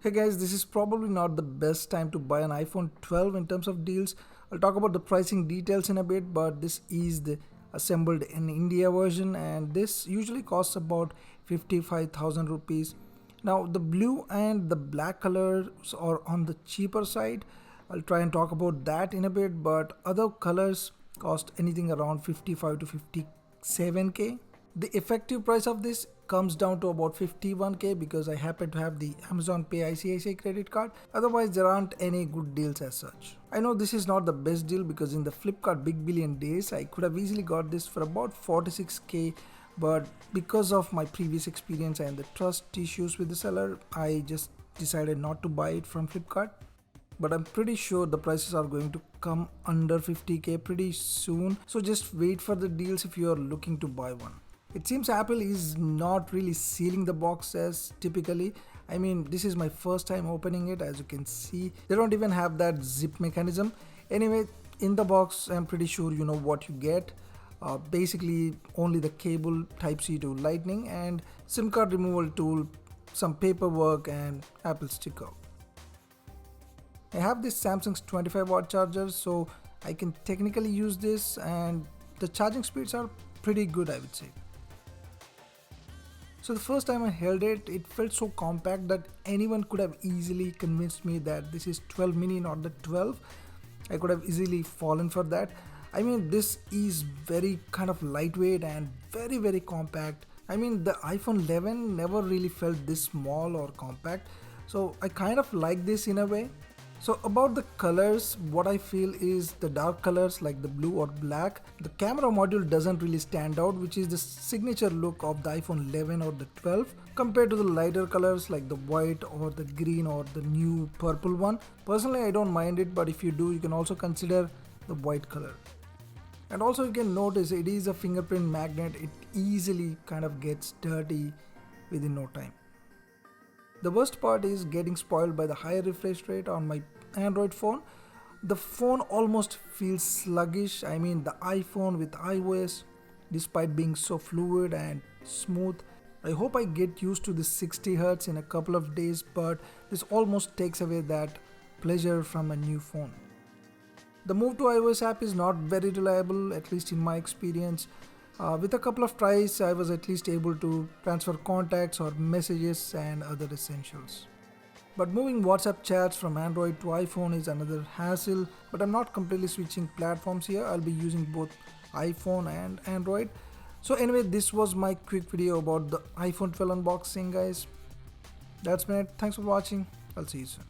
Hey guys, this is probably not the best time to buy an iPhone 12 in terms of deals. I'll talk about the pricing details in a bit, but this is the assembled in India version and this usually costs about 55,000 rupees. Now the blue and the black colors are on the cheaper side. I'll try and talk about that in a bit, but other colors cost anything around 55 to 57k. The effective price of this comes down to about 51k because I happen to have the Amazon Pay ICICI credit card. Otherwise there aren't any good deals as such. I know this is not the best deal because in the Flipkart Big Billion days I could have easily got this for about 46k, but because of my previous experience and the trust issues with the seller, I just decided not to buy it from Flipkart. But I'm pretty sure the prices are going to come under 50k pretty soon, so just wait for the deals if you are looking to buy one. It seems Apple is not really sealing the box as typically. I mean, this is my first time opening it. As you can see, they don't even have that zip mechanism. Anyway, in the box I'm pretty sure you know what you get. Basically only the cable Type-C to Lightning and SIM card removal tool, some paperwork and Apple sticker. I have this Samsung's 25-watt charger, so I can technically use this and the charging speeds are pretty good, I would say. So the first time I held it, it felt so compact that anyone could have easily convinced me that this is 12 mini, not the 12. I could have easily fallen for that. I mean, this is very kind of lightweight and very compact. I mean, the iPhone 11 never really felt this small or compact. So I kind of like this in a way. So about the colors, what I feel is the dark colors like the blue or black, the camera module doesn't really stand out, which is the signature look of the iPhone 11 or the 12 compared to the lighter colors like the white or the green or the new purple one. Personally, I don't mind it, but if you do, you can also consider the white color. And also you can notice it is a fingerprint magnet. It easily kind of gets dirty within no time. The worst part is getting spoiled by the higher refresh rate on my Android phone. The phone almost feels sluggish. I mean, the iPhone with iOS, despite being so fluid and smooth. I hope I get used to the 60 Hz in a couple of days, but this almost takes away that pleasure from a new phone. The move to iOS app is not very reliable, at least in my experience. With a couple of tries, I was at least able to transfer contacts or messages and other essentials. But moving WhatsApp chats from Android to iPhone is another hassle, but I'm not completely switching platforms here. I'll be using both iPhone and Android. So anyway, this was my quick video about the iPhone 12 unboxing, guys. That's been it. Thanks for watching. I'll see you soon.